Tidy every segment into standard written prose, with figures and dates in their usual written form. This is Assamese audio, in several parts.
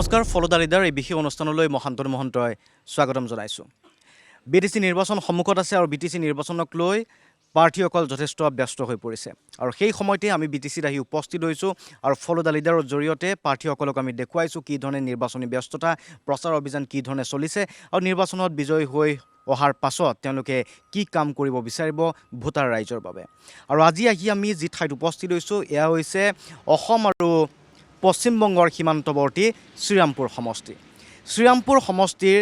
নমস্কাৰ ফলদা লিডাৰ এই বিশেষ অনুষ্ঠানলৈ মহান্তন মহন্তই স্বাগতম জনাইছোঁ। বিটিচি নিৰ্বাচন সন্মুখত আছে আৰু বিটিচি নিৰ্বাচনক লৈ প্ৰাৰ্থীসকল যথেষ্ট ব্যস্ত হৈ পৰিছে আৰু সেই সময়তে আমি বিটিচিত আহি উপস্থিত হৈছোঁ আৰু ফলদা লিডাৰৰ জৰিয়তে প্ৰাৰ্থীসকলক আমি দেখুৱাইছোঁ কি ধৰণে নিৰ্বাচনী ব্যস্ততা প্ৰচাৰ অভিযান কি ধৰণে চলিছে আৰু নিৰ্বাচনত বিজয়ী হৈ অহাৰ পাছত তেওঁলোকে কি কাম কৰিব বিচাৰিব ভোটাৰ ৰাইজৰ বাবে। আৰু আজি আহি আমি যি ঠাইত উপস্থিত হৈছোঁ এয়া হৈছে অসম আৰু পশ্চিমবংগৰ সীমান্তৱৰ্তী শ্ৰীৰামপুৰ সমষ্টি। শ্ৰীৰামপুৰ সমষ্টিৰ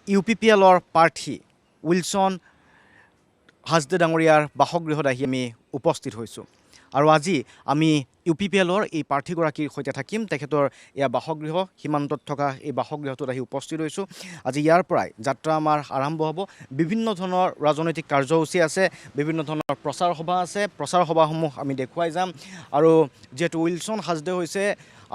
UPPLৰ প্ৰাৰ্থী উইলছন হাজদে ডাঙৰীয়াৰ বাসগৃহত আহি আমি উপস্থিত হৈছোঁ আৰু আজি আমি UPPLৰ এই প্ৰাৰ্থীগৰাকীৰ সৈতে থাকিম। তেখেতৰ এয়া বাসগৃহ, সীমান্তত থকা এই বাসগৃহটোত আহি উপস্থিত হৈছোঁ। আজি ইয়াৰ পৰাই যাত্ৰা আমাৰ আৰম্ভ হ'ব। বিভিন্ন ধৰণৰ ৰাজনৈতিক কাৰ্যসূচী আছে, বিভিন্ন ধৰণৰ প্ৰচাৰ সভা আছে। প্ৰচাৰ সভাসমূহ আমি দেখুৱাই যাম আৰু যিহেতু উইলছন হাজদে হৈছে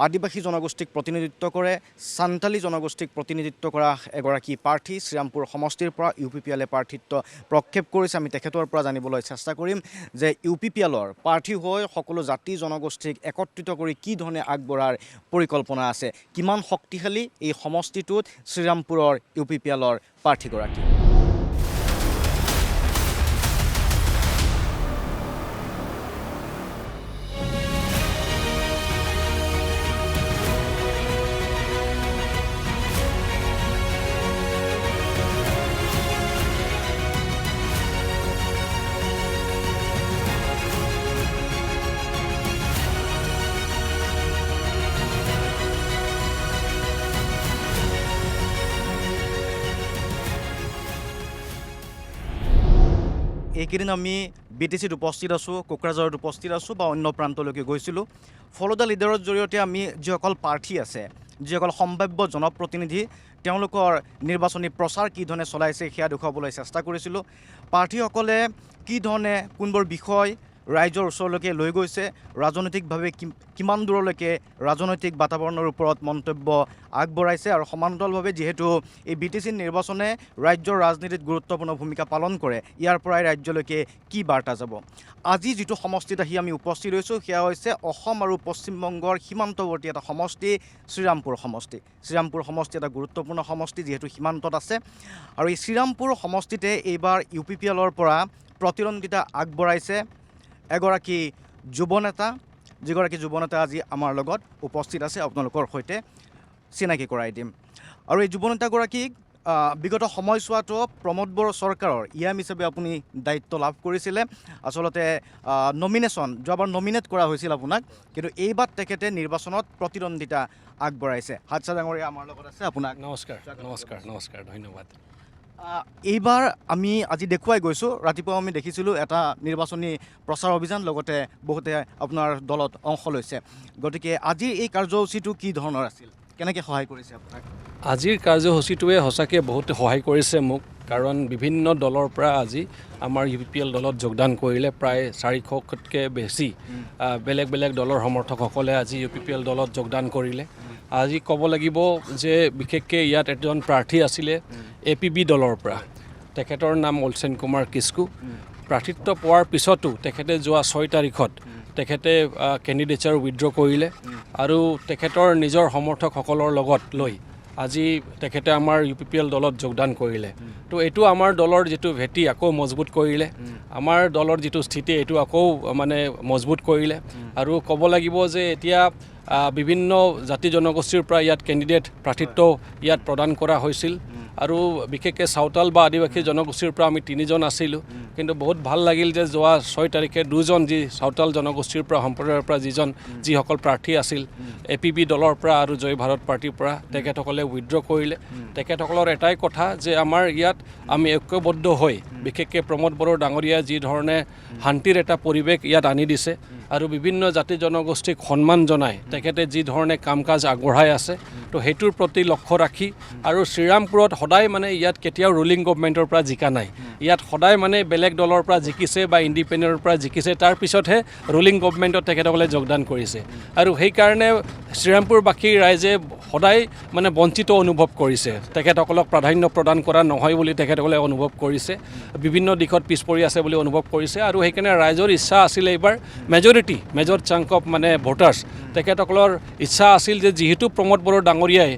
আদিবাসী জনগোষ্ঠীক প্ৰতিনিধিত্ব কৰে, সান্তালী জনগোষ্ঠীক প্ৰতিনিধিত্ব কৰা এগৰাকী প্ৰাৰ্থী। শ্ৰীৰামপুৰ সমষ্টিৰ পৰা UPPLে প্ৰাৰ্থিত্ব প্ৰক্ষেপ কৰিছে। আমি তেখেতৰ পৰা জানিবলৈ চেষ্টা কৰিম যে UPPLৰ প্ৰাৰ্থী হৈ সকলো জাতি জনগোষ্ঠীক একত্ৰিত কৰি কি ধৰণে আগবঢ়াৰ পৰিকল্পনা আছে, কিমান শক্তিশালী এই সমষ্টিটোত শ্ৰীৰামপুৰৰ UPPLৰ প্ৰাৰ্থীগৰাকী। এইকেইদিন আমি বিটিচিত উপস্থিত আছোঁ, কোকৰাঝাৰত উপস্থিত আছোঁ বা অন্য প্ৰান্তলৈকে গৈছিলোঁ। ফলদা লিডাৰৰ জৰিয়তে আমি যিসকল প্ৰাৰ্থী আছে, যিসকল সম্ভাৱ্য জনপ্ৰতিনিধি, তেওঁলোকৰ নিৰ্বাচনী প্ৰচাৰ কি ধৰণে চলাইছে সেয়া দেখুৱাবলৈ চেষ্টা কৰিছিলোঁ। প্ৰাৰ্থীসকলে কি ধৰণে কোনবোৰ বিষয় ৰাইজৰ ওচৰলৈকে লৈ গৈছে, ৰাজনৈতিকভাৱে কিমান দূৰলৈকে ৰাজনৈতিক বাতাবৰণৰ ওপৰত মন্তব্য আগবঢ়াইছে আৰু সমান্তৰালভাৱে যিহেতু এই বিটিচি নিৰ্বাচনে ৰাজ্যৰ ৰাজনীতিত গুৰুত্বপূৰ্ণ ভূমিকা পালন কৰে, ইয়াৰ পৰাই ৰাজ্যলৈকে কি বাৰ্তা যাব। আজি যিটো সমষ্টিত আহি আমি উপস্থিত হৈছোঁ সেয়া হৈছে অসম আৰু পশ্চিমবংগৰ সীমান্তৱৰ্তী এটা সমষ্টি, শ্ৰীৰামপুৰ সমষ্টি। শ্ৰীৰামপুৰ সমষ্টি এটা গুৰুত্বপূৰ্ণ সমষ্টি যিহেতু সীমান্তত আছে আৰু এই শ্ৰীৰামপুৰ সমষ্টিতে এইবাৰ UPPLৰ পৰা প্ৰতিদ্বন্দ্বিতা আগবঢ়াইছে এগৰাকী যুৱনেতা, যিগৰাকী যুৱনেতা আজি আমাৰ লগত উপস্থিত আছে। আপোনালোকৰ সৈতে চিনাকি কৰাই দিম। আৰু এই যুৱনেতাগৰাকীক বিগত সময়ছোৱাতো প্ৰমোদ বড়ো চৰকাৰৰ ইয়াম হিচাপে আপুনি দায়িত্ব লাভ কৰিছিলে। আচলতে নমিনেশ্যন যোৱাবাৰ নমিনেট কৰা হৈছিল আপোনাক, কিন্তু এইবাৰ তেখেতে নিৰ্বাচনত প্ৰতিদ্বন্দ্বিতা আগবঢ়াইছে। হাজদা ডাঙৰীয়া আমাৰ লগত আছে, আপোনাক নমস্কাৰ। নমস্কাৰ নমস্কাৰ ধন্যবাদ। এইবাৰ আমি আজি দেখুৱাই গৈছোঁ, ৰাতিপুৱা আমি দেখিছিলোঁ এটা নিৰ্বাচনী প্ৰচাৰ অভিযান, লগতে বহুতে আপোনাৰ দলত অংশ লৈছে। গতিকে আজিৰ এই কাৰ্যসূচীটো কি ধৰণৰ আছিল, কেনেকৈ সহায় কৰিছে আপোনাক? আজিৰ কাৰ্যসূচীটোৱে সঁচাকৈ বহুত সহায় কৰিছে মোক, কাৰণ বিভিন্ন দলৰ পৰা আজি আমাৰ UPPL দলত যোগদান কৰিলে। প্ৰায় 400তকৈ বেছি বেলেগ বেলেগ দলৰ সমৰ্থকসকলে আজি UPPL দলত যোগদান কৰিলে। আজি ক'ব লাগিব যে বিশেষকৈ ইয়াত এজন প্ৰাৰ্থী আছিলে APB দলৰ পৰা, তেখেতৰ নাম উইলছন কুমাৰ কিস্কু। প্ৰাৰ্থিত্ব পোৱাৰ পিছতো তেখেতে যোৱা 6 তাৰিখত তেখেতে কেণ্ডিডেটছাৰ উইথড্ৰ কৰিলে আৰু তেখেতৰ নিজৰ সমৰ্থকসকলৰ লগত লৈ আজি তেখেতে আমাৰ UPPL দলত যোগদান কৰিলে। তো এইটো আমাৰ দলৰ যিটো ভেটি আকৌ মজবুত কৰিলে, আমাৰ দলৰ যিটো স্থিতি এইটো আকৌ মানে মজবুত কৰিলে। আৰু ক'ব লাগিব যে এতিয়া বিভিন্ন জাতি জনগোষ্ঠীৰ পৰা ইয়াত কেণ্ডিডেট প্ৰাৰ্থিত্ব ইয়াত প্ৰদান কৰা হৈছিল আৰু বিশেষকৈ চাওতাল বা আদিবাসী জনগোষ্ঠীৰ পৰা আমি 3জন আছিলোঁ। কিন্তু বহুত ভাল লাগিল যে যোৱা 6 তাৰিখে 2জন যি চাওতাল জনগোষ্ঠীৰ পৰা সম্প্ৰদায়ৰ পৰা যিসকল প্ৰাৰ্থী আছিল APB দলৰ পৰা আৰু জয় ভাৰত পাৰ্টীৰ পৰা, তেখেতসকলে উইথড্ৰ কৰিলে। তেখেতসকলৰ এটাই কথা যে আমাৰ ইয়াত আমি ঐক্যবদ্ধ হৈ, বিশেষকৈ প্ৰমোদ বড়ো ডাঙৰীয়াই যি ধৰণে শান্তিৰ এটা পৰিৱেশ ইয়াত আনি দিছে আৰু বিভিন্ন জাতি জনগোষ্ঠীক সন্মান জনাই তেখেতে যি ধৰণে কাম কাজ আগবঢ়াই আছে, তো সেইটোৰ প্ৰতি লক্ষ্য ৰাখি আৰু শ্ৰীৰামপুৰত সদায় মানে ইয়াত কেতিয়াও ৰুলিং গভৰ্ণমেণ্টৰ পৰা জিকা নাই। ইয়াত সদায় মানে বেলেগ দলৰ পৰা জিকিছে বা ইণ্ডিপেণ্ডেণ্টৰ পৰা জিকিছে, তাৰপিছতহে ৰুলিং গভৰ্ণমেণ্টত তেখেতসকলে যোগদান কৰিছে। আৰু সেইকাৰণে শ্ৰীৰামপুৰবাসী ৰাইজে সদায় মানে বঞ্চিত অনুভৱ কৰিছে, তেখেতসকলক প্ৰাধান্য প্ৰদান কৰা নহয় বুলি তেখেতসকলে অনুভৱ কৰিছে, বিভিন্ন দিশত পিছ পৰি আছে বুলি অনুভৱ কৰিছে। আৰু সেইকাৰণে ৰাইজৰ ইচ্ছা আছিলে এইবাৰ মেজৰিটি মেজৰ চাংক অফ মানে ভোটাৰ্ছ তেখেতসকলৰ ইচ্ছা আছিল যে যিহেতু প্ৰমোদ বড়ো ডাঙৰীয়াই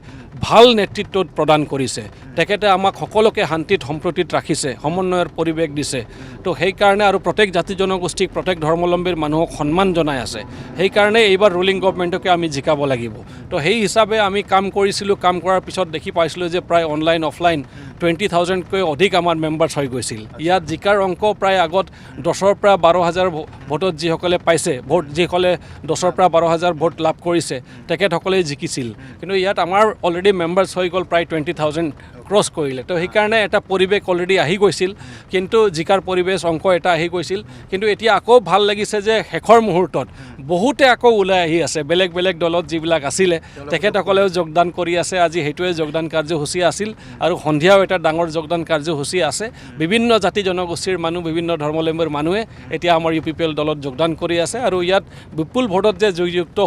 ভাল নেতৃত্ব প্ৰদান কৰিছে, তেখেতে আমাক সকলোকে শান্তিত সম্প্ৰতিত ৰাখিছে, সমন্বয়ৰ পৰিৱেশ দিছে। তো সেইকাৰণে আৰু প্ৰত্যেক জাতি জনগোষ্ঠীক প্ৰত্যেক ধৰ্মাৱলম্বীৰ মানুহক সন্মান জনাই আছে। সেইকাৰণে এইবাৰ ৰুলিং গভৰ্ণমেণ্টকে আমি জিকাব লাগিব। তো সেই হিচাপে আমি কাম কৰিছিলোঁ। কাম কৰাৰ পিছত দেখি পাইছিলোঁ যে প্ৰায় অনলাইন অফলাইন 20,000কৈ অধিক আমাৰ মেম্বাৰ্ছ হৈ গৈছিল। ইয়াত জিকাৰ অংক প্ৰায় আগত 10ৰ পৰা 12,000 ভোটত যিসকলে পাইছে, যিসকলে 10ৰ পৰা 12,000 ভোট লাভ কৰিছে তেখেতসকলেই জিকিছিল। কিন্তু ইয়াত আমাৰ অলৰেডি মেম্বাৰ্ছ হৈ গ'ল প্ৰায় 20,000 ক্ৰছ কৰিলে। তো সেইকাৰণে এটা পৰিৱেশ অলৰেডি আহি গৈছিল, কিন্তু জিকাৰ পৰিৱেশ অংক এটা আহি গৈছিল। কিন্তু এতিয়া আকৌ ভাল লাগিছে যে শেষৰ মুহূৰ্তত বহুতে আকৌ ওলাই আহি আছে। বেলেগ বেলেগ দলত যিবিলাক আছিলে তেখেতসকলেও যোগদান কৰি আছে। আজি সেইটোৱে যোগদান কাৰ্যসূচী আছিল আৰু সন্ধিয়াও এটা ডাঙৰ যোগদান কাৰ্যসূচী আছে। বিভিন্ন জাতি জনগোষ্ঠীৰ মানুহ, বিভিন্ন ধৰ্মাৱলম্বীৰ মানুহে এতিয়া আমাৰ UPPL দলত যোগদান কৰি আছে আৰু ইয়াত বিপুল ভোটত যে জয়যুক্ত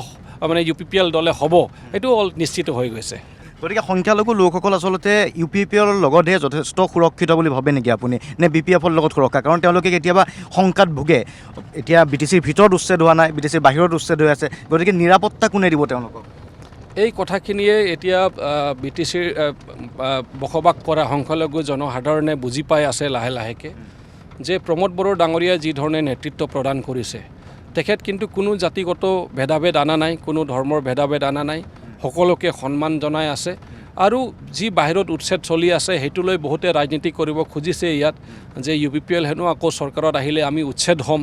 মানে UPPL দলে হ'ব সেইটো নিশ্চিত হৈ গৈছে। গতিকে সংখ্যালঘু লোকসকল আচলতে UPPL লগতহে যথেষ্ট সুৰক্ষিত বুলি ভাবে নেকি আপুনি, নে BPFৰ লগত সুৰক্ষা? কাৰণ তেওঁলোকে কেতিয়াবা শংকাত ভোগে। এতিয়া BTCৰ ভিতৰত উচ্ছেদ হোৱা নাই, BTCৰ বাহিৰত উচ্ছেদ হৈ আছে। গতিকে নিৰাপত্তা কোনে দিব তেওঁলোকক? এই কথাখিনিয়ে এতিয়া BTCৰ বসবাস কৰা সংখ্যালঘু জনসাধাৰণে বুজি পাই আছে লাহে লাহেকৈ যে প্ৰমোদ বড়ো ডাঙৰীয়াই যি ধৰণে নেতৃত্ব প্ৰদান কৰিছে, তেখেত কিন্তু কোনো জাতিগত ভেদাভেদ অনা নাই, কোনো ধৰ্মৰ ভেদাভেদ অনা নাই, সকলোকে সন্মান জনাই আছে। আৰু যি বাহিৰত উচ্ছেদ চলি আছে সেইটোলৈ বহুতে ৰাজনীতি কৰিব খুজিছে ইয়াত যে UPPL হেনো আকৌ চৰকাৰত আহিলে আমি উচ্ছেদ হ'ম।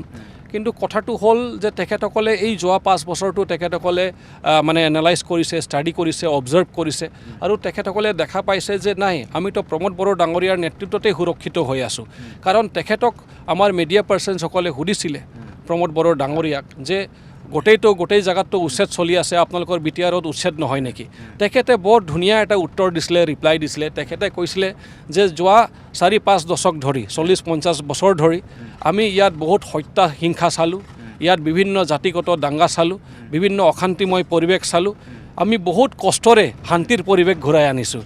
কিন্তু কথাটো হ'ল যে তেখেতসকলে এই যোৱা 5 বছৰটো তেখেতসকলে মানে এনালাইজ কৰিছে, ষ্টাডি কৰিছে, অবজাৰ্ভ কৰিছে আৰু তেখেতসকলে দেখা পাইছে যে নাই, আমিতো প্ৰমোদ বড়ো ডাঙৰীয়াৰ নেতৃত্বতে সুৰক্ষিত হৈ আছোঁ। কাৰণ তেখেতক আমাৰ মিডিয়া পাৰ্চনসকলে সুধিছিলে প্ৰমোদ বড়ো ডাঙৰীয়াক যে গোটেই জাগাতটো উচ্ছেদ চলি আছে, আপোনালোকৰ BTRত উচ্ছেদ নহয় নেকি? তেখেতে বৰ ধুনীয়া এটা উত্তৰ দিছিলে, ৰিপ্লাই দিছিলে। তেখেতে কৈছিলে যে যোৱা 4-5 দশক ধৰি, 40-50 বছৰ ধৰি আমি ইয়াত বহুত হত্যা হিংসা চালোঁ, ইয়াত বিভিন্ন জাতিগত দাঙ্গা চালোঁ, বিভিন্ন অশান্তিময় পৰিৱেশ চালোঁ। আমি বহুত কষ্টৰে শান্তিৰ পৰিৱেশ ঘূৰাই আনিছোঁ।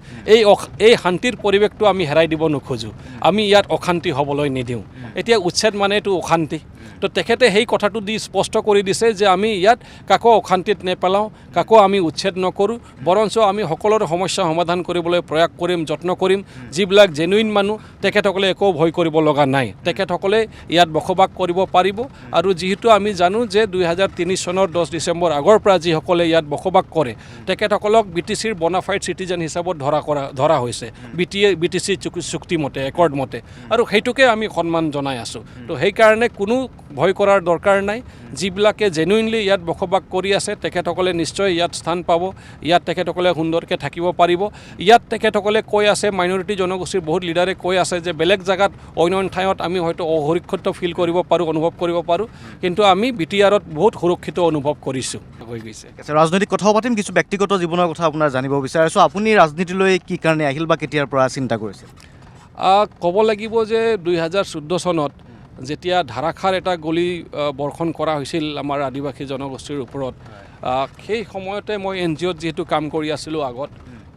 এই শান্তিৰ পৰিৱেশটো আমি হেৰাই দিব নোখোজোঁ, আমি ইয়াত অশান্তি হ'বলৈ নিদিওঁ। এতিয়া উচ্ছেদ মানে এইটো অশান্তি। তো তেখেতে সেই কথাটো দি স্পষ্ট কৰি দিছে যে আমি ইয়াত কাকো অশান্তিত নেপেলাওঁ, কাকো আমি উচ্ছেদ নকৰোঁ, বৰঞ্চ আমি সকলোৰে সমস্যা সমাধান কৰিবলৈ প্ৰয়াস কৰিম, যত্ন কৰিম। যিবিলাক জেনুইন মানুহ তেখেতসকলে একো ভয় কৰিব লগা নাই, তেখেতসকলে ইয়াত বসবাস কৰিব পাৰিব। আৰু যিহেতু আমি জানো যে 2003 চনৰ 10 ডিচেম্বৰ আগৰ পৰা যিসকলে ইয়াত বসবাস কৰে তেখেতসকলক BTCৰ বনাফাইড চিটিজেন হিচাপত ধৰা হৈছে BTC চুক্তিমতে, একৰ্ডমতে, আৰু সেইটোকে আমি সন্মান জনাই আছোঁ। তো সেইকাৰণে কোনো ভয় কৰাৰ দৰকাৰ নাই। যিবিলাকে জেনুইনলি ইয়াত বসবাস কৰি আছে তেখেতসকলে নিশ্চয় ইয়াত স্থান পাব, ইয়াত তেখেতসকলে সুন্দৰকৈ থাকিব পাৰিব। ইয়াত তেখেতসকলে কৈ আছে, মাইনৰিটি জনগোষ্ঠীৰ বহুত লিডাৰে কৈ আছে যে বেলেগ জেগাত অন্য ঠাইত আমি হয়তো অসুৰক্ষিত ফিল কৰিব পাৰোঁ, অনুভৱ কৰিব পাৰোঁ, কিন্তু আমি BTRত বহুত সুৰক্ষিত অনুভৱ কৰিছোঁ হৈ গৈছে। ৰাজনৈতিক কথাও পাতিম, কিছু ব্যক্তিগত জীৱনৰ কথা আপোনাৰ জানিব বিচাৰিছোঁ। আপুনি ৰাজনীতিলৈ কি কাৰণে আহিল বা কেতিয়াৰ পৰা চিন্তা কৰিছে? ক'ব লাগিব যে 2014 চনত যেতিয়া ধাৰাসাৰ এটা গলি বৰ্ষণ কৰা হৈছিল আমাৰ আদিবাসী জনগোষ্ঠীৰ ওপৰত, সেই সময়তে মই NGOত যিহেতু কাম কৰি আছিলোঁ আগত,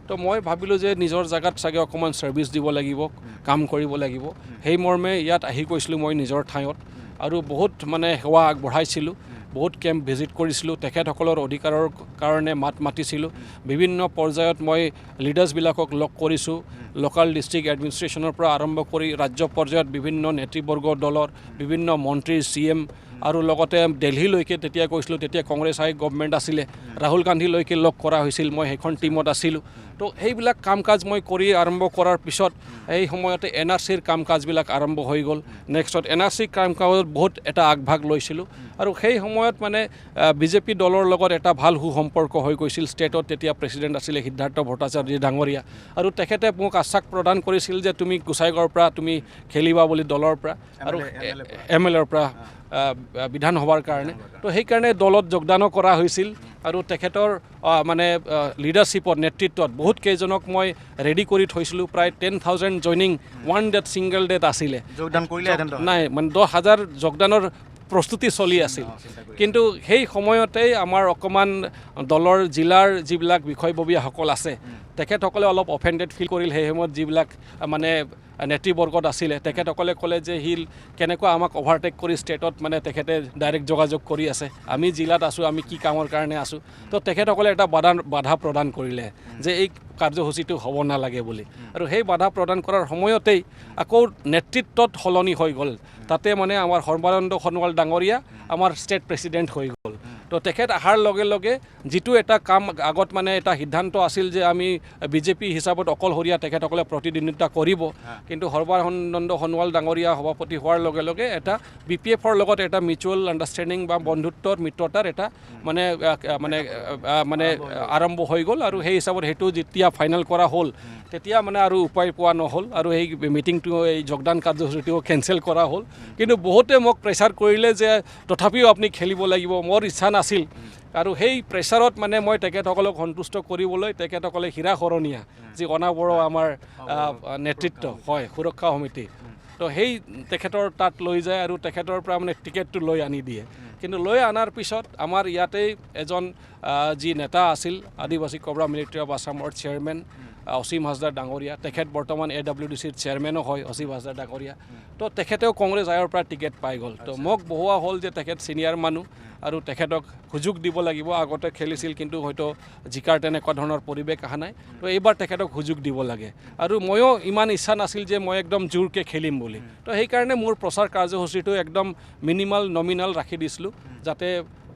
তো মই ভাবিলোঁ যে নিজৰ জেগাত চাগে অকণমান ছাৰ্ভিচ দিব লাগিব, কাম কৰিব লাগিব। সেই মৰ্মে ইয়াত আহি গৈছিলোঁ মই নিজৰ ঠাইত আৰু বহুত মানে সেৱা আগবঢ়াইছিলোঁ, বহুত কেম্প ভিজিট কৰিছিলোঁ, তেখেতসকলৰ অধিকাৰৰ কাৰণে মাত মাতিছিলোঁ। বিভিন্ন পৰ্যায়ত মই লিডাৰ্ছবিলাকক লগ কৰিছোঁ, লোকেল ডিষ্ট্ৰিক্ট এডমিনিষ্ট্ৰেশ্যনৰ পৰা আৰম্ভ কৰি ৰাজ্য পৰ্যায়ত বিভিন্ন নেতৃবৰ্গ দলৰ, বিভিন্ন মন্ত্ৰী, CM আৰু লগতে দিল্লীলৈকে তেতিয়া গৈছিলোঁ। তেতিয়া কংগ্ৰেছ গভৰ্ণমেণ্ট আছিলে, ৰাহুল গান্ধীলৈকে লগ কৰা হৈছিল, মই সেইখন টীমত আছিলোঁ। তো সেইবিলাক কাম কাজ মই কৰি আৰম্ভ কৰাৰ পিছত এই সময়তে NRCৰ কাম কাজবিলাক আৰম্ভ হৈ গ'ল। নেক্সটত NRC কাম কাজত বহুত এটা আগভাগ লৈছিলোঁ আৰু সেই সময়ত মানে BJP দলৰ লগত এটা ভাল সুসম্পৰ্ক হৈ গৈছিল। ষ্টেটত তেতিয়া প্ৰেছিডেণ্ট আছিলে সিদ্ধাৰ্থ ভট্টাচাৰ্য ডাঙৰীয়া, আৰু তেখেতে মোক আশ্বাস প্ৰদান কৰিছিল যে তুমি গোসাইগাঁৱৰ পৰা তুমি খেলিবা বুলি দলৰ পৰা আৰু MLAৰ পৰা বিধানসভাৰ কাৰণে। তো সেইকাৰণে দলত যোগদানো কৰা হৈছিল আৰু তেখেতৰ মানে লিডাৰশ্বিপত, নেতৃত্বত বহুত কেইজনক মই ৰেডি কৰি থৈছিলোঁ। প্ৰায় 10,000 joining one date, single date আছিলে। যোগদান কৰিলে নাই, মানে 10,000 যোগদানৰ প্ৰস্তুতি চলি আছিল কিন্তু সেই সময়তেই আমাৰ অকণমান দলৰ জিলাৰ যিবিলাক বিষয়ববীয়াসকল আছে তেখেতসকলে অলপ অফেণ্ডেড ফিল কৰিল সেই সময়ত যিবিলাক মানে নেতৃবৰ্গত আছিলে তেখেতসকলে ক'লে যে সি কেনেকুৱা আমাক অভাৰটেক কৰি ষ্টেটত মানে তেখেতে ডাইৰেক্ট যোগাযোগ কৰি আছে আমি জিলাত আছোঁ আমি কি কামৰ কাৰণে আছোঁ তো তেখেতসকলে এটা বাধা প্ৰদান কৰিলে যে এই কাৰ্যসূচীটো হ'ব নালাগে বুলি আৰু সেই বাধা প্ৰদান কৰাৰ সময়তেই আকৌ নেতৃত্বত সলনি হৈ গ'ল তাতে মানে আমাৰ সৰ্বানন্দ সোণোৱাল ডাঙৰীয়া আমাৰ ষ্টেট প্ৰেছিডেণ্ট হৈ গ'ল তো তেখেত অহাৰ লগে লগে যিটো এটা কাম আগত মানে এটা সিদ্ধান্ত আছিল যে আমি বিজেপি হিচাপত অকলশৰীয়া তেখেতসকলে প্ৰতিদ্বন্দ্বিতা কৰিব কিন্তু সৰ্বানন্দ সোণোৱাল ডাঙৰীয়া সভাপতি হোৱাৰ লগে লগে এটা BPFৰ লগত এটা মিউচুৱেল আণ্ডাৰষ্টেণ্ডিং বা বন্ধুত্বৰ মিত্ৰতাৰ এটা মানে মানে মানে আৰম্ভ হৈ গ'ল আৰু সেই হিচাপত সেইটো যেতিয়া ফাইনেল কৰা হ'ল তেতিয়া মানে আৰু উপায় পোৱা নহ'ল আৰু এই মিটিংটো এই যোগদান কাৰ্যসূচীটো কেঞ্চেল কৰা হ'ল কিন্তু বহুতে মোক প্ৰেছাৰ কৰিলে যে তথাপিও আপুনি খেলিব লাগিব মোৰ ইচ্ছা নাছিল আৰু সেই প্ৰেছাৰত মানে মই তেখেতসকলক সন্তুষ্ট কৰিবলৈ তেখেতসকলে হীৰা শৰণীয়া যি অনাবৰৰ আমাৰ নেতৃত্ব হয় সুৰক্ষা সমিতি তো সেই তেখেতৰ তাত লৈ যায় আৰু তেখেতৰ পৰা মানে টিকেটটো লৈ আনি দিয়ে কিন্তু লৈ অনাৰ পিছত আমাৰ ইয়াতেই এজন যি নেতা আছিল আদিবাসী কবৰা মিলিটাৰী অফ আছামৰ চেয়াৰমেন অসীম হাজদাৰ ডাঙৰীয়া তেখেত বৰ্তমান AWDCৰ চেয়াৰমেনো হয় অসীম হাজদাৰ ডাঙৰীয়া তো তেখেতেও কংগ্ৰেছ আয়ৰ পৰা টিকেট পাই গ'ল তো মোক বহোৱা হ'ল যে তেখেত ছিনিয়ৰ মানুহ আৰু তেখেতক সুযোগ দিব লাগিব আগতে খেলিছিল কিন্তু হয়তো জিকাৰ তেনেকুৱা ধৰণৰ পৰিৱেশ অহা নাই তো এইবাৰ তেখেতক সুযোগ দিব লাগে আৰু ময়ো ইমান ইচ্ছা নাছিল যে মই একদম জোৰকৈ খেলিম বুলি তো সেইকাৰণে মোৰ প্ৰচাৰ কাৰ্যসূচীটো একদম মিনিমাল নমিনেল ৰাখি দিছিলোঁ যাতে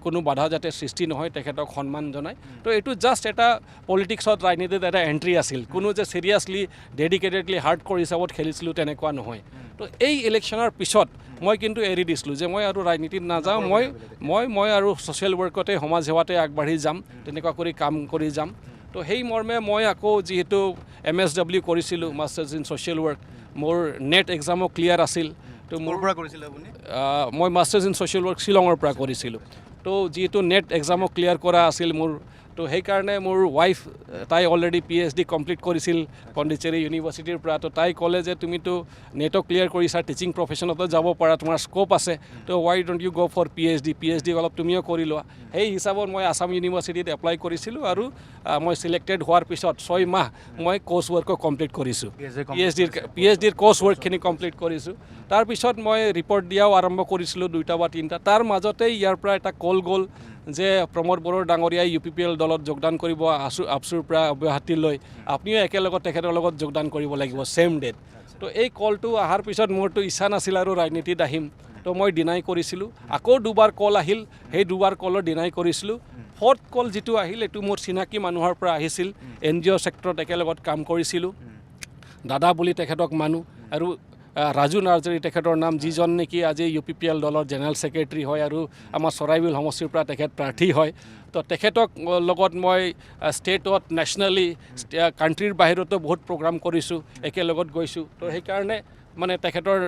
কোনো বাধা যাতে সৃষ্টি নহয় তেখেতক সন্মান জনায় তো এইটো জাষ্ট এটা পলিটিক্সত ৰাজনীতিত এটা এণ্ট্ৰি আছিল কোনো যে চিৰিয়াছলি ডেডিকেটেডলি হাৰ্ড কৰি হিচাপত খেলিছিলোঁ তেনেকুৱা নহয় তো এই ইলেকশ্যনৰ পিছত মই কিন্তু এৰি দিছিলোঁ যে মই আৰু ৰাজনীতিত নাযাওঁ মই আৰু ছ'চিয়েল ৱৰ্কতে সমাজ সেৱাতে আগবাঢ়ি যাম তেনেকুৱা কৰি কাম কৰি যাম তো সেই মৰ্মে মই আকৌ যিহেতু MSW কৰিছিলোঁ মাষ্টাৰ্ছ ইন ছ'চিয়েল ৱৰ্ক মোৰ নেট এক্সামো ক্লিয়াৰ আছিল তো মোৰ পৰা কৰিছিলে আপুনি মই মাষ্টাৰ্ছ ইন ছ'চিয়েল ৱৰ্ক শ্বিলঙৰ পৰা কৰিছিলোঁ তো যিহেতু নেট এক্সামো ক্লিয়াৰ কৰা আছিল মোৰ তো সেইকাৰণে মোৰ ৱাইফ তাই অলৰেডি PhD কমপ্লিট কৰিছিল পণ্ডিচেৰী ইউনিভাৰ্চিটিৰ পৰা তো তাই ক'লে যে তুমিতো নেটো ক্লিয়াৰ কৰিছা টিচিং প্ৰফেশ্যনতো যাব পাৰা তোমাৰ স্ক'প আছে তো ৱাই ডোণ্ট ইউ গ' ফৰ PhD অলপ তুমিও কৰি লোৱা সেই হিচাপত মই আছাম ইউনিভাৰ্চিটিত এপ্লাই কৰিছিলোঁ আৰু মই ছিলেক্টেড হোৱাৰ পিছত 6 মাহ মই কোৰ্ছ ৱৰ্কো কমপ্লিট কৰিছোঁ PhDৰ কোৰ্ছ ৱৰ্কখিনি কমপ্লিট কৰিছোঁ তাৰপিছত মই ৰিপৰ্ট দিয়াও আৰম্ভ কৰিছিলোঁ 2টা বা 3টা তাৰ মাজতেই ইয়াৰ পৰা এটা কল গ'ল যে প্ৰমোদ বড়ো ডাঙৰীয়াই UPPL দলত যোগদান কৰিব আপচুৰ পৰা অব্যাহতিলৈ আপুনিও একেলগত তেখেতৰ লগত যোগদান কৰিব লাগিব ছেম ডেট তো এই কলটো অহাৰ পিছত মোৰতো ইচ্ছা নাছিল আৰু ৰাজনীতিত আহিম তো মই ডিনাই কৰিছিলোঁ আকৌ দুবাৰ কল আহিল সেই দুবাৰ কলৰ ডিনাই কৰিছিলোঁ ফৰ্থ কল যিটো আহিল এইটো মোৰ চিনাকি মানুহৰ পৰা আহিছিল NGO ছেক্টৰত একেলগত কাম কৰিছিলোঁ দাদা বুলি তেখেতক মানুহ আৰু ৰাজু নাৰ্জাৰী তেখেতৰ নাম যিজন নেকি আজি UPPL দলৰ জেনেৰেল ছেক্ৰেটাৰী হয় আৰু আমাৰ চৰাইবিল সমষ্টিৰ পৰা তেখেত প্ৰাৰ্থী হয় তো তেখেতক লগত মই ষ্টেটত নেশ্যনেলি কাণ্ট্ৰিৰ বাহিৰতো বহুত প্ৰগ্ৰাম কৰিছোঁ একেলগত গৈছোঁ তো সেইকাৰণে মানে তেখেতৰ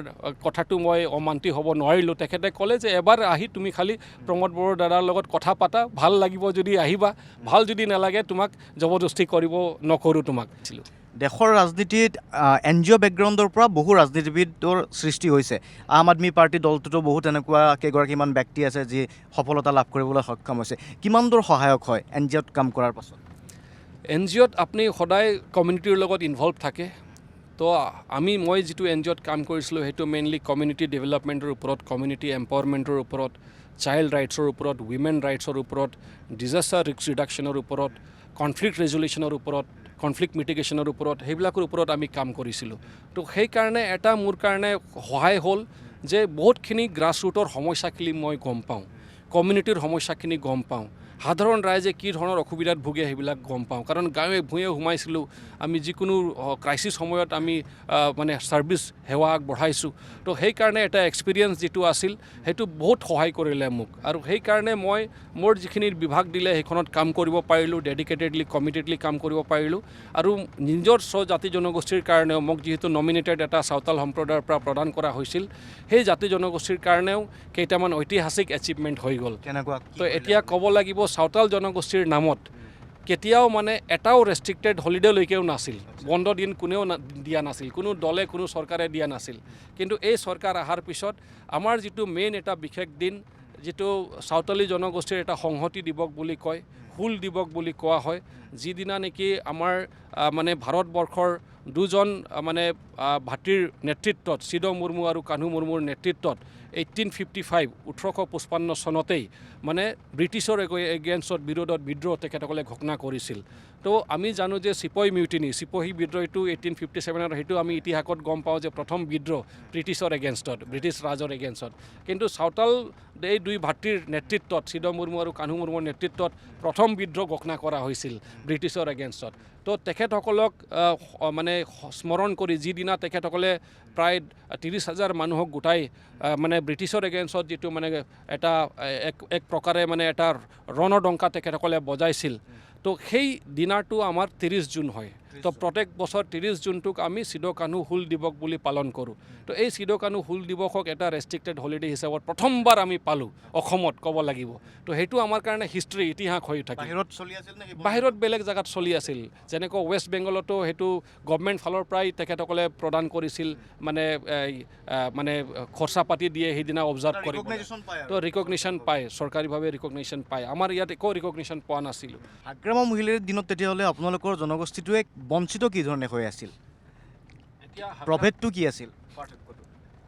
কথাটো মই অমান্তি হ'ব নোৱাৰিলোঁ তেখেতে ক'লে যে এবাৰ আহি তুমি খালি প্ৰমোদ বড়ো দাদাৰ লগত কথা পাতা ভাল লাগিব যদি আহিবা ভাল যদি নালাগে তোমাক জবৰদস্তি কৰিব নকৰোঁ তোমাক দেশৰ ৰাজনীতিত NGO বেকগ্ৰাউণ্ডৰ পৰা বহু ৰাজনীতিবিদৰ সৃষ্টি হৈছে আম আদমি পাৰ্টি দলটোতো বহুত এনেকুৱা কেইগৰাকীমান ব্যক্তি আছে যি সফলতা লাভ কৰিবলৈ সক্ষম হৈছে কিমান দূৰ সহায়ক হয় NGOত কাম কৰাৰ পাছত NGOত আপুনি সদায় কমিউনিটিৰ লগত ইনভলভ থাকে তো মই যিটো NGOত কাম কৰিছিলোঁ সেইটো মেইনলি কমিউনিটি ডেভেলপমেণ্টৰ ওপৰত কমিউনিটি এম্পাৱাৰমেণ্টৰ ওপৰত চাইল্ড ৰাইটছৰ ওপৰত উইমেন ৰাইটছৰ ওপৰত ডিজাষ্টাৰ ৰিস্ক ৰিডাকশ্যনৰ ওপৰত কনফ্লিক্ট ৰেজুলেশ্যনৰ ওপৰত কনফ্লিক্ট মিটিগেশ্যনৰ ওপৰত সেইবিলাকৰ ওপৰত আমি কাম কৰিছিলোঁ তো সেইকাৰণে এটা মোৰ কাৰণে সহায় হ'ল যে বহুতখিনি গ্ৰাছৰুটৰ সমস্যাখিনি মই গম পাওঁ কমিউনিটিৰ সমস্যাখিনি গম পাওঁ সাধাৰণ ৰাইজে কি ধৰণৰ অসুবিধাত ভোগে সেইবিলাক গম পাওঁ কাৰণ গাঁৱে ভূঞে সোমাইছিলোঁ আমি যিকোনো ক্ৰাইচিছ সময়ত আমি মানে ছাৰ্ভিচ সেৱা আগবঢ়াইছোঁ তো সেইকাৰণে এটা এক্সপিৰিয়েঞ্চ যিটো আছিল সেইটো বহুত সহায় কৰিলে মোক আৰু সেইকাৰণে মই মোৰ যিখিনি বিভাগ দিলে সেইখনত কাম কৰিব পাৰিলোঁ ডেডিকেটেডলি কমিটেডলি কাম কৰিব পাৰিলোঁ আৰু নিজৰ জাতি জনগোষ্ঠীৰ কাৰণেও মোক যিহেতু নমিনেটেড এটা চাওতাল সম্প্ৰদায়ৰ পৰা প্ৰদান কৰা হৈছিল সেই জাতি জনগোষ্ঠীৰ কাৰণেও কেইটামান ঐতিহাসিক এচিভমেণ্ট হৈ গ'ল কেনেকুৱা তো এতিয়া ক'ব লাগিব চাওতাল জনগোষ্ঠীৰ নামত কেতিয়াও মানে এটাও ৰেষ্ট্ৰিক্টেড হলিডেলৈকেও নাছিল, বন্ধ দিন কোনেও দিয়া নাছিল, কোনো দলে কোনো চৰকাৰে দিয়া নাছিল। কিন্তু এই চৰকাৰ অহাৰ পিছত আমাৰ যিটো মেইন এটা বিশেষ দিন, যিটো চাওতালী জনগোষ্ঠীৰ এটা সংহতি দিৱস বুলি কয়, হুল দিৱস বুলি কোৱা হয়, যিদিনা নেকি আমাৰ মানে ভাৰতবৰ্ষৰ দুজন মানে ভাতৃৰ নেতৃত্বত, চিদ মুৰ্মু আৰু কানহু মুৰ্মুৰ নেতৃত্বত 1855 চনতেই মানে ব্ৰিটিছৰ এগেইনষ্টত বিৰোধত বিদ্ৰোহ তেখেতসকলে ঘোষণা কৰিছিল। তো আমি জানো যে চিপাহী মিউটিনি, চিপাহী বিদ্ৰোহটো 1857 সেইটো আমি ইতিহাসত গম পাওঁ যে প্ৰথম বিদ্ৰোহ ব্ৰিটিছৰ এগেইনষ্টত, ব্ৰিটিছ ৰাজৰ এগেইনষ্টত। কিন্তু চাওতাল এই দুই ভাতৃৰ নেতৃত্বত, চিদ মুৰ্মু আৰু কানহু মুৰ্মুৰ নেতৃত্বত প্ৰথম বিদ্ৰোহ ঘোষণা কৰা হৈছিল ব্ৰিটিছৰ এগেইনষ্টত। তো তেখেতসকলক মানে স্মৰণ কৰি যিদিনা তেখেতসকলে প্ৰায় 30,000 মানুহক গোটাই মানে ব্ৰিটিছৰ এগেইনষ্টত যিটো মানে এটা এক প্ৰকাৰে মানে এটা ৰণডংকা তেখেতসকলে বজাইছিল, তো সেই দিনাৰটো আমাৰ 30 জুন হয়। তো প্ৰত্যেক বছৰ 30 জুনটোক আমি চিদ কানহু হুল দিৱস বুলি পালন কৰোঁ। তো এই চিদ কানহু হুল দিৱসক এটা ৰেষ্ট্ৰিক্টেড হলিডে হিচাপত প্ৰথমবাৰ আমি পালোঁ অসমত, ক'ব লাগিব। তো সেইটো আমাৰ কাৰণে হিষ্ট্ৰী, ইতিহাস হৈ থাকে। বাহিৰত চলি আছিল নেকি? বাহিৰত বেলেগ জেগাত চলি আছিল, যেনেকৈ ৱেষ্ট বেংগলতো সেইটো গভমেণ্ট ফালৰ পৰাই তেখেতসকলে প্ৰদান কৰিছিল, মানে মানে খৰচা পাতি দিয়ে সেইদিনা অবজাৰ্ভ কৰিব। তো ৰিকগনিশ্যন পায়, চৰকাৰীভাৱে ৰিকগনিশ্যন পায়। আমাৰ ইয়াত একো ৰিকগনিশ্যন পোৱা নাছিলোঁ। হাগ্ৰামা মহিলাৰ দিনত তেতিয়াহ'লে আপোনালোকৰ জনগোষ্ঠীটোৱে বঞ্চিত কি ধৰণে হৈ আছিল? প্ৰভেদটো কি আছিল?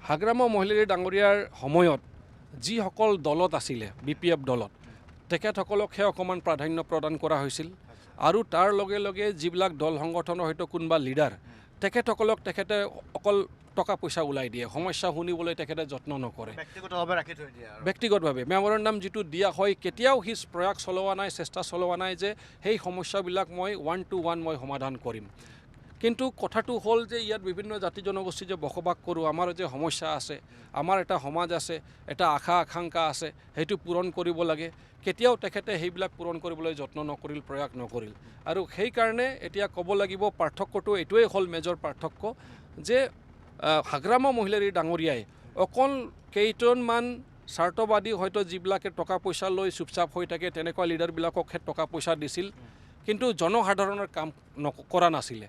হাগ্ৰামা মহিলাৰী ডাঙৰীয়াৰ সময়ত যিসকল দলত আছিলে, BPF দলত, তেখেতসকলকহে অকণমান প্ৰাধান্য প্ৰদান কৰা হৈছিল। আৰু তাৰ লগে লগে যিবিলাক দল সংগঠনৰ হয়তো কোনোবা লিডাৰ, তেখেতসকলক তেখেতে অকল টকা পইচা ওলাই দিয়ে, সমস্যা শুনিবলৈ তেখেতে যত্ন নকৰে। ব্যক্তিগতভাৱে ৰাখি থৈ দিয়ে। ব্যক্তিগতভাৱে মেমৰেণ্ডাম যিটো দিয়া হয়, কেতিয়াও সি প্ৰয়াস চলোৱা নাই, চেষ্টা চলোৱা নাই যে সেই সমস্যাবিলাক মই 1 to 1 মই সমাধান কৰিম। কিন্তু কথাটো হ'ল যে ইয়াত বিভিন্ন জাতি জনগোষ্ঠী যে বসবাস কৰোঁ, আমাৰ যে সমস্যা আছে, আমাৰ এটা সমাজ আছে, এটা আশা আকাংক্ষা আছে, সেইটো পূৰণ কৰিব লাগে। কেতিয়াও তেখেতে সেইবিলাক পূৰণ কৰিবলৈ যত্ন নকৰিল, প্ৰয়াস নকৰিল। আৰু সেইকাৰণে এতিয়া ক'ব লাগিব পাৰ্থক্যটো এইটোৱেই হ'ল, মেজৰ পাৰ্থক্য, যে হাগ্ৰামা মহিলাৰী ডাঙৰীয়াই অকল কেইজনমান স্বাৰ্থবাদী হয়তো যিবিলাকে টকা পইচা লৈ চুপচাপ হৈ থাকে, তেনেকুৱা লিডাৰবিলাককহে টকা পইচা দিছিল, কিন্তু জনসাধাৰণৰ কাম কৰা নাছিলে।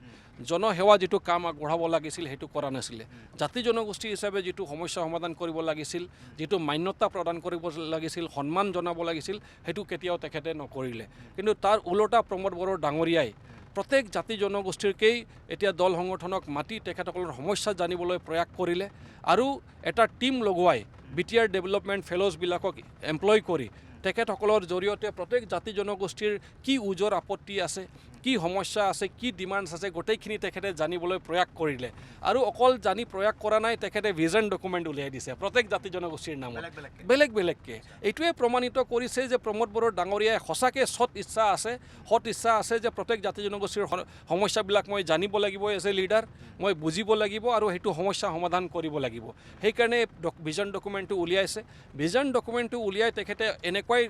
জনসেৱা যিটো কাম আগবঢ়াব লাগিছিল সেইটো কৰা নাছিলে। জাতি জনগোষ্ঠী হিচাপে যিটো সমস্যা সমাধান কৰিব লাগিছিল, যিটো মান্যতা প্ৰদান কৰিব লাগিছিল, সন্মান জনাব লাগিছিল, সেইটো কেতিয়াও তেখেতে নকৰিলে। কিন্তু তাৰ ওলোটা প্ৰমোদ বড়ো ডাঙৰীয়াই প্ৰত্যেক জাতি জনগোষ্ঠীৰকেই এতিয়া দল সংগঠনক মাতি তেখেতসকলৰ সমস্যা জানিবলৈ প্ৰয়াস কৰিলে। আৰু এটা টীম লগোৱাই BTR ডেভেলপমেণ্ট ফেল'জবিলাকক এমপ্লয় কৰি তেখেতসকলৰ জৰিয়তে প্ৰত্যেক জাতি জনগোষ্ঠীৰ কি ওজৰ আপত্তি আছে, কি সমস্যা আছে, কি ডিমাণ্ডছ আছে, গোটেইখিনি তেখেতে জানিবলৈ প্ৰয়াস কৰিলে। আৰু অকল জানি প্ৰয়াস কৰা নাই, তেখেতে ভিজন ডকুমেণ্ট উলিয়াই দিছে প্ৰত্যেক জাতি জনগোষ্ঠীৰ নামত, বেলেগ বেলেগকৈ। এইটোৱে প্ৰমাণিত কৰিছে যে প্ৰমোদ বড়ো ডাঙৰীয়াই সঁচাকৈ সৎ ইচ্ছা আছে যে প্ৰত্যেক জাতি জনগোষ্ঠীৰ সমস্যাবিলাক মই জানিব লাগিব, এজ এ লিডাৰ মই বুজিব লাগিব আৰু সেইটো সমস্যা সমাধান কৰিব লাগিব। সেইকাৰণে ভিজন ডকুমেণ্টটো উলিয়াইছে। ভিজন ডকুমেণ্টটো উলিয়াই তেখেতে এনেকুৱাই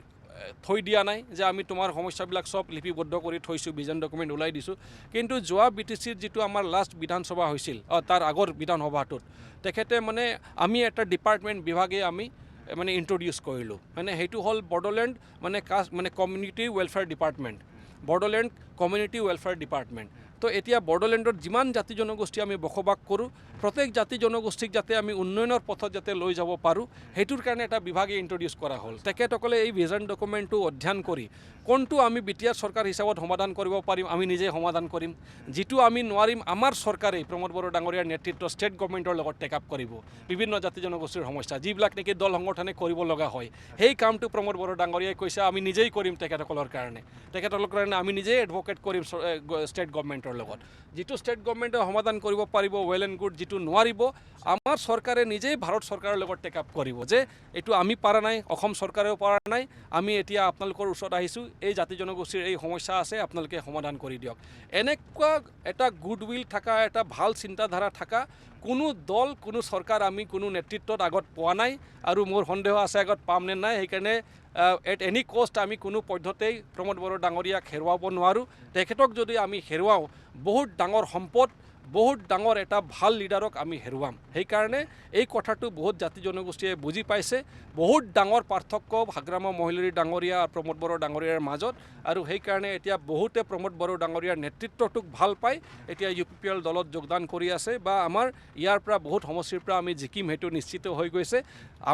থৈ দিয়া নাই যে আমি তোমাৰ সমস্যাবিলাক চব লিপিবদ্ধ কৰি থৈছোঁ, ভিজন ডকুমেণ্ট ওলাই দিছোঁ। কিন্তু যোৱা BTCৰ যিটো আমাৰ লাষ্ট বিধানসভা হৈছিল, তাৰ আগৰ বিধানসভাটোত তেখেতে মানে আমি এটা ডিপাৰ্টমেণ্ট বিভাগে আমি মানে ইন্ট্ৰডিউচ কৰিলোঁ, মানে সেইটো হ'ল বড়োলেণ্ড মানে community welfare department, Bodoland community welfare department. তো এতিয়া বড়োলেণ্ডত যিমান জাতি জনগোষ্ঠী আমি বসবাস কৰোঁ, প্ৰত্যেক জাতি জনগোষ্ঠীক যাতে আমি উন্নয়নৰ পথত যাতে লৈ যাব পাৰোঁ, সেইটোৰ কাৰণে এটা বিভাগে ইন্ট্ৰডিউচ কৰা হ'ল। তেখেতসকলে এই ভিজন ডকুমেণ্টটো অধ্যয়ন কৰি কোনটো আমি BTR চৰকাৰ হিচাপত সমাধান কৰিব পাৰিম, আমি নিজে সমাধান কৰিম। যিটো আমি নোৱাৰিম, আমাৰ চৰকাৰেই প্ৰমোদ বড়ো ডাঙৰীয়াৰ নেতৃত্ব ষ্টেট গভৰ্ণমেণ্টৰ লগত টেক আপ কৰিব বিভিন্ন জাতি জনগোষ্ঠীৰ সমস্যা, যিবিলাক নেকি দল সংগঠনে কৰিব লগা হয়। সেই কামটো প্ৰমোদ বড়ো ডাঙৰীয়াই কৈছে আমি নিজেই কৰিম তেখেতসকলৰ কাৰণে। তেখেতসকলৰ কাৰণে আমি নিজেই এডভকেট কৰিম ষ্টেট গভৰ্ণমেণ্টৰ লগত। যিটো ষ্টেট গভৰ্ণমেণ্টে সমাধান কৰিব পাৰিব ৱেল এণ্ড গুড, যিটো নোৱাৰিব আমাৰ চৰকাৰে নিজেই ভাৰত চৰকাৰৰ লগত টেক আপ কৰিব যে এইটো আমি পাৰা নাই, অসম চৰকাৰেও পাৰা নাই, আমি এতিয়া আপোনালোকৰ ওচৰত আহিছোঁ, এই জাতি জনগোষ্ঠীৰ এই সমস্যা আছে, আপোনালোকে সমাধান কৰি দিয়ক। এনেকুৱা এটা গুডউইল থকা, এটা ভাল চিন্তাধাৰা থকা কোনো দল, কোনো চৰকাৰ আমি কোনো নেতৃত্বত আগত পোৱা নাই, আৰু মোৰ সন্দেহ আছে আগত পাম নে নাই। সেইকাৰণে এট এনি কষ্ট আমি কোনো পদ্ধতিতেই প্ৰমোদ বড়ো ডাঙৰীয়াক হেৰুৱাব নোৱাৰোঁ। তেখেতক যদি আমি হেৰুৱাওঁ, বহুত ডাঙৰ সম্পদ, বহুত ডাঙৰ এটা ভাল লিডাৰক আমি হেৰুৱাম সেইকাৰণে এই কথাটো বহুত জাতি জনগোষ্ঠীয়ে বুজি পাইছে বহুত ডাঙৰ পাৰ্থক্য হাগ্ৰামা মহিলাৰী ডাঙৰীয়া আৰু প্ৰমোদ বড়ো ডাঙৰীয়াৰ মাজত আৰু সেইকাৰণে এতিয়া বহুতে প্ৰমোদ বড়ো ডাঙৰীয়াৰ নেতৃত্বটোক ভাল পায় এতিয়া UPPL দলত যোগদান কৰি আছে বা আমাৰ ইয়াৰ পৰা বহুত সমষ্টিৰ পৰা আমি জিকিম সেইটো নিশ্চিত হৈ গৈছে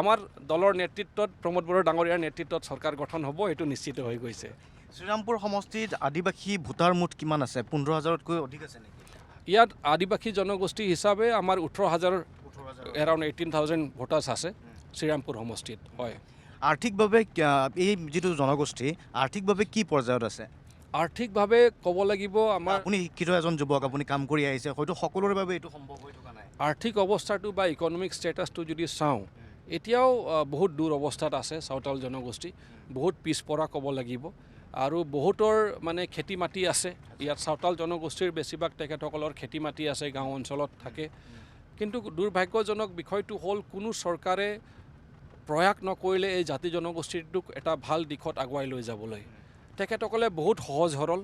আমাৰ দলৰ নেতৃত্বত প্ৰমোদ বড়ো ডাঙৰীয়াৰ নেতৃত্বত চৰকাৰ গঠন হ'ব এইটো নিশ্চিত হৈ গৈছে শ্ৰীৰামপুৰ সমষ্টিত আদিবাসী ভোটাৰ মুঠ কিমান আছে 15,000তকৈ অধিক আছে নেকি ইয়াত আদিবাসী জনগোষ্ঠী হিচাপে আমাৰ 18,000 এৰাউণ্ড 18,000 ভোটাৰ্ছ আছে শ্ৰীৰামপুৰ সমষ্টিত হয় আৰ্থিকভাৱে এই যিটো জনগোষ্ঠী আৰ্থিকভাৱে কি পৰ্যায়ত আছে আৰ্থিকভাৱে ক'ব লাগিব আমাৰ আপুনি শিক্ষিত এজন যুৱক আপুনি কাম কৰি আহিছে হয়তো সকলোৰে বাবে এইটো সম্ভৱ হৈ থকা নাই আৰ্থিক অৱস্থাটো বা ইকনমিক ষ্টেটাছটো যদি চাওঁ এতিয়াও বহুত দূৰ অৱস্থাত আছে চাওতাল জনগোষ্ঠী বহুত পিছপৰা ক'ব লাগিব আৰু বহুতৰ মানে খেতি মাটি আছে ইয়াত চাওতাল জনগোষ্ঠীৰ বেছিভাগ তেখেতসকলৰ খেতি মাটি আছে গাঁও অঞ্চলত থাকে কিন্তু দুৰ্ভাগ্যজনক বিষয়টো হ'ল কোনো চৰকাৰে প্ৰয়াস নকৰিলে এই জাতি জনগোষ্ঠীটোক এটা ভাল দিশত আগুৱাই লৈ যাবলৈ তেখেতসকলে বহুত সহজ সৰল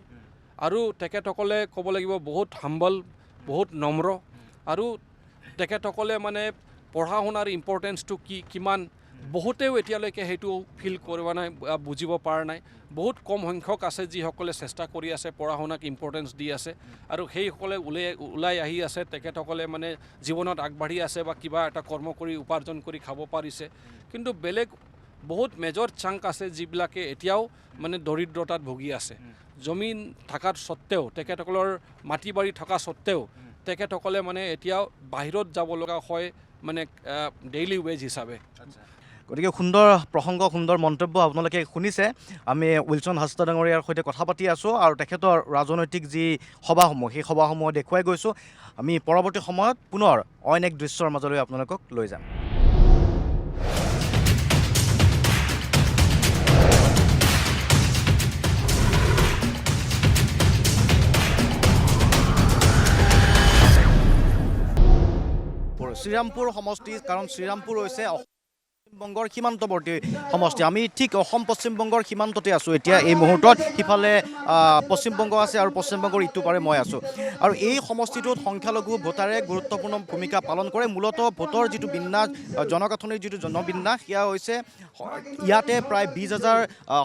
আৰু তেখেতসকলে ক'ব লাগিব বহুত হাম্বল বহুত নম্ৰ আৰু তেখেতসকলে মানে পঢ়া শুনাৰ ইম্পৰ্টেঞ্চটো কিমান বহুতেও এতিয়ালৈকে সেইটো ফিল কৰিব নাই বুজিব পৰা নাই বহুত কম সংখ্যক আছে যিসকলে চেষ্টা কৰি আছে পঢ়া শুনাক ইম্পৰ্টেঞ্চ দি আছে আৰু সেইসকলে ওলাই আহি আছে তেখেতসকলে মানে জীৱনত আগবাঢ়ি আছে বা কিবা এটা কৰ্ম কৰি উপাৰ্জন কৰি খাব পাৰিছে কিন্তু বেলেগ বহুত মেজৰ চাংক আছে যিবিলাকে এতিয়াও মানে দৰিদ্ৰতাত ভুগি আছে জমিন থকাৰ স্বত্তেও তেখেতসকলৰ মাটি বাৰী থকা স্বত্তেও তেখেতসকলে মানে এতিয়াও বাহিৰত যাব লগা হয় মানে ডেইলি ৱেজ হিচাপে গতিকে সুন্দৰ প্ৰসংগ সুন্দৰ মন্তব্য আপোনালোকে শুনিছে আমি উইলছন হাজদা ডাঙৰীয়াৰ সৈতে কথা পাতি আছোঁ আৰু তেখেতৰ ৰাজনৈতিক যি সভাসমূহ সেই সভাসমূহ দেখুৱাই গৈছোঁ আমি পৰৱৰ্তী সময়ত পুনৰ অইন এক দৃশ্যৰ মাজলৈ আপোনালোকক লৈ যাম শ্ৰীৰামপুৰ সমষ্টি কাৰণ শ্ৰীৰামপুৰ হৈছে পশ্চিমবংগৰ সীমান্তৱৰ্তী সমষ্টি আমি ঠিক অসম পশ্চিমবংগৰ সীমান্ততে আছোঁ এতিয়া এই মুহূৰ্তত সিফালে পশ্চিমবংগ আছে আৰু পশ্চিমবংগৰ ইটো পাৰে মই আছোঁ আৰু এই সমষ্টিটোত সংখ্যালঘু ভোটাৰে গুৰুত্বপূৰ্ণ ভূমিকা পালন কৰে মূলতঃ ভোটৰ যিটো বিন্যাস জনগাঁথনিৰ যিটো জনবিন্যাস সেয়া হৈছে ইয়াতে প্ৰায় 20,000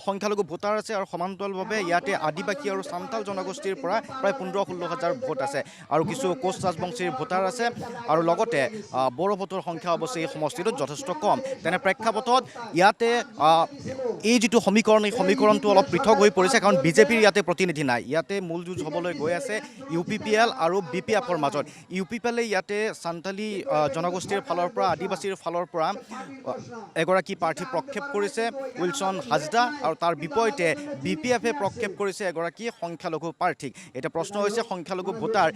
সংখ্যালঘু ভোটাৰ আছে আৰু সমান্তৰালভাৱে ইয়াতে আদিবাসী আৰু চান্তাল জনগোষ্ঠীৰ পৰা প্ৰায় 15-16,000 ভোট আছে আৰু কিছু কোচ ৰাজবংশীৰ ভোটাৰ আছে আৰু লগতে বড়ো ভোটৰ সংখ্যা অৱশ্যে এই সমষ্টিটোত যথেষ্ট কম তেনে প্ৰেক্ষাপটত ইয়াতে এই যিটো সমীকৰণ এই সমীকৰণটো অলপ পৃথক হৈ পৰিছে কাৰণ বিজেপিৰ ইয়াতে প্ৰতিনিধি নাই ইয়াতে মূল যুঁজ হ'বলৈ গৈ আছে UPPL আৰু BPFৰ মাজত UPPLে ইয়াতে চান্তালী জনগোষ্ঠীৰ ফালৰ পৰা আদিবাসীৰ ফালৰ পৰা এগৰাকী প্ৰাৰ্থী প্ৰক্ষেপ কৰিছে উইলছন হাজদা আৰু তাৰ বিপৰীতে BPFে প্ৰক্ষেপ কৰিছে এগৰাকী সংখ্যালঘু প্ৰাৰ্থীক এতিয়া প্ৰশ্ন হৈছে সংখ্যালঘু ভোটাৰ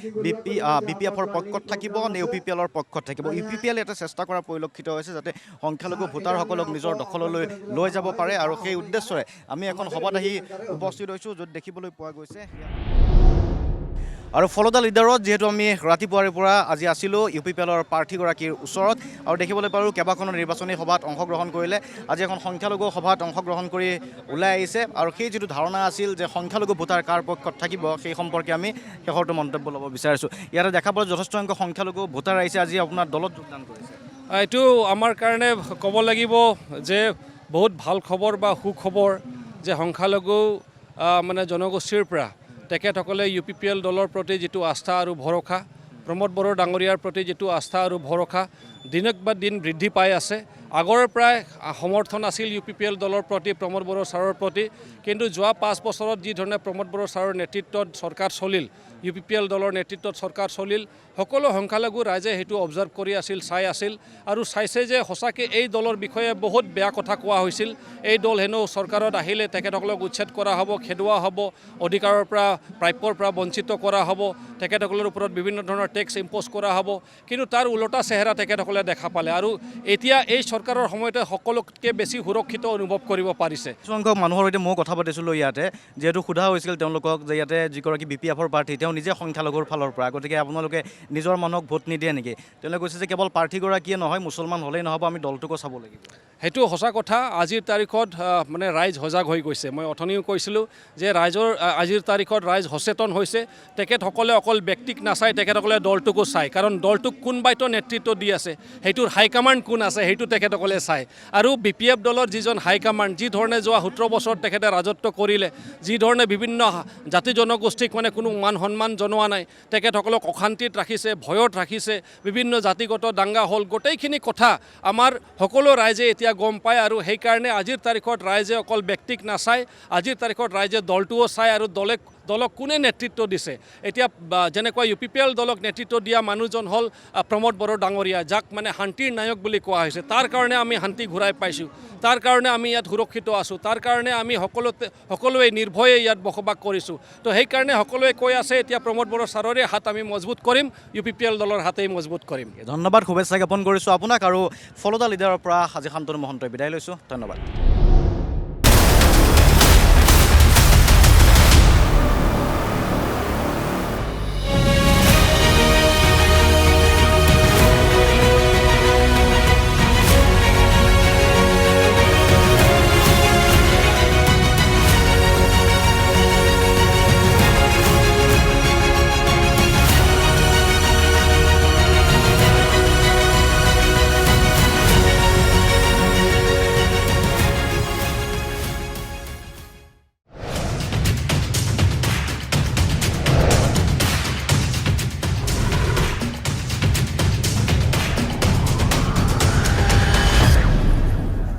BPFৰ পক্ষত থাকিব নে UPPLৰ পক্ষত থাকিব UPPL এটা চেষ্টা কৰা পৰিলক্ষিত হৈছে যাতে সংখ্যালঘু ভোটাৰসকলক নিজৰ দখললৈ লৈ যাব পাৰে আৰু সেই উদ্দেশ্যৰে আমি এখন সভাত আহি উপস্থিত হৈছোঁ য'ত দেখিবলৈ পোৱা গৈছে আৰু ফলদা লিডাৰত যিহেতু আমি ৰাতিপুৱাৰে পৰা আজি আছিলোঁ UPPLৰ প্ৰাৰ্থীগৰাকীৰ ওচৰত আৰু দেখিবলৈ পাৰোঁ কেইবাখনো নিৰ্বাচনী সভাত অংশগ্ৰহণ কৰিলে আজি এখন সংখ্যালঘু সভাত অংশগ্ৰহণ কৰি ওলাই আহিছে আৰু সেই যিটো ধাৰণা আছিল যে সংখ্যালঘু ভোটাৰ কাৰ পক্ষত থাকিব সেই সম্পৰ্কে আমি শেষৰটো মন্তব্য ল'ব বিচাৰিছোঁ ইয়াতে দেখা পোৱা যথেষ্ট সংখ্যক সংখ্যালঘু ভোটাৰ আহিছে আজি আপোনাৰ দলত যোগদান কৰিছে এইটো আমাৰ কাৰণে ক'ব লাগিব যে বহুত ভাল খবৰ বা সুখবৰ যে সংখ্যালঘু মানে জনগোষ্ঠীৰ পৰা তেখেতসকলে UPPL দলৰ প্ৰতি যিটো আস্থা আৰু ভৰসা প্ৰমোদ বড়ো ডাঙৰীয়াৰ প্ৰতি যিটো আস্থা আৰু ভৰসা দিনক বা দিন বৃদ্ধি পাই আছে আগৰ প্ৰায় সমৰ্থন আছিল UPPL দলৰ প্ৰতি প্ৰমোদ বড়ো ছাৰৰ প্ৰতি কিন্তু যোৱা 5 বছৰত যি ধৰণে প্ৰমোদ বড়ো ছাৰৰ নেতৃত্বত চৰকাৰ চলিল UPPL দলৰ নেতৃত্বত চৰকাৰ চলিল সকলো সংখ্যালঘু ৰাইজে সেইটো অবজাৰ্ভ কৰি আছিল চাই আছিল আৰু চাইছে যে সঁচাকৈ এই দলৰ বিষয়ে বহুত বেয়া কথা কোৱা হৈছিল এই দল হেনো চৰকাৰত আহিলে তেখেতসকলক উচ্ছেদ কৰা হ'ব খেদোৱা হ'ব অধিকাৰৰ পৰা প্ৰাপ্যৰ পৰা বঞ্চিত কৰা হ'ব তেখেতসকলৰ ওপৰত বিভিন্ন ধৰণৰ টেক্স ইম্প'জ কৰা হ'ব কিন্তু তাৰ ওলোটা চেহেৰা তেখেতসকলে দেখা পালে আৰু এতিয়া এই চৰকাৰৰ সময়তে সকলোতকৈ বেছি সুৰক্ষিত অনুভৱ কৰিব পাৰিছে কিছুসংখ্যক মানুহৰ সৈতে মই কথা পাতিছিলোঁ ইয়াতে যিহেতু সোধা হৈছিল তেওঁলোকক যে ইয়াতে যিগৰাকী BPFৰ প্ৰাৰ্থী তেওঁ নিজে সংখ্যালঘুৰ ফালৰ পৰা গতিকে আপোনালোকে নিজৰ মানুহক ভোট নিদিয়ে নেকি তেওঁলোকে কৈছে যে কেৱল প্ৰাৰ্থীগৰাকীয়ে নহয় মুছলমান হ'লেই নহ'ব আমি দলটোকো চাব লাগিব সেইটো সঁচা কথা আজিৰ তাৰিখত মানে ৰাইজ সজাগ হৈ গৈছে মই অথনিও কৈছিলোঁ যে আজিৰ তাৰিখত ৰাইজ সচেতন হৈছে তেখেতসকলে অকল ব্যক্তিক নাচায় তেখেতসকলে দলটোকো চায় কাৰণ দলটোক কোনবাইতো নেতৃত্ব দি আছে সেইটোৰ হাইকমাণ্ড কোন আছে সেইটো তেখেতসকলে চায় আৰু BPF দলৰ যিজন হাইকমাণ্ড যি ধৰণে যোৱা 17 বছৰ তেখেতে ৰাজত্ব কৰিলে যি ধৰণে বিভিন্ন জাতি জনগোষ্ঠীক মানে কোনো মান সন্মান জনোৱা নাই তেখেতসকলক অশান্তিত ৰাখিছে ভয়ত ৰাখিছে বিভিন্ন জাতিগত দাঙ্গা হ'ল গোটেইখিনি কথা আমাৰ সকলো ৰাইজে এতিয়া গম পায় আৰু সেইকাৰণে আজিৰ তাৰিখত ৰাইজে অকল ব্যক্তিক নাচায় আজিৰ তাৰিখত ৰাইজে দলটোও চায় আৰু দলক কোনে নেতৃত্ব দিছে এতিয়া যেনেকৈ UPPL দলক নেতৃত্ব দিয়া মানুহজন হ'ল প্ৰমোদ বড়ো ডাঙৰীয়া যাক মানে শান্তিৰ নায়ক বুলি কোৱা হৈছে তাৰ কাৰণে আমি শান্তি ঘূৰাই পাইছোঁ তাৰ কাৰণে আমি ইয়াত সুৰক্ষিত আছোঁ তাৰ কাৰণে আমি সকলোৱে নিৰ্ভয়ে ইয়াত বসবাস কৰিছোঁ তো সেইকাৰণে সকলোৱে কৈ আছে এতিয়া প্ৰমোদ বড়ো ছাৰৰে হাত আমি মজবুত কৰিম UPPL দলৰ হাতেই মজবুত কৰিম ধন্যবাদ শুভেচ্ছা জ্ঞাপন কৰিছোঁ আপোনাক আৰু ফলদা লিডাৰৰ পৰা আজি শান্তনু মহন্তই বিদায় লৈছোঁ ধন্যবাদ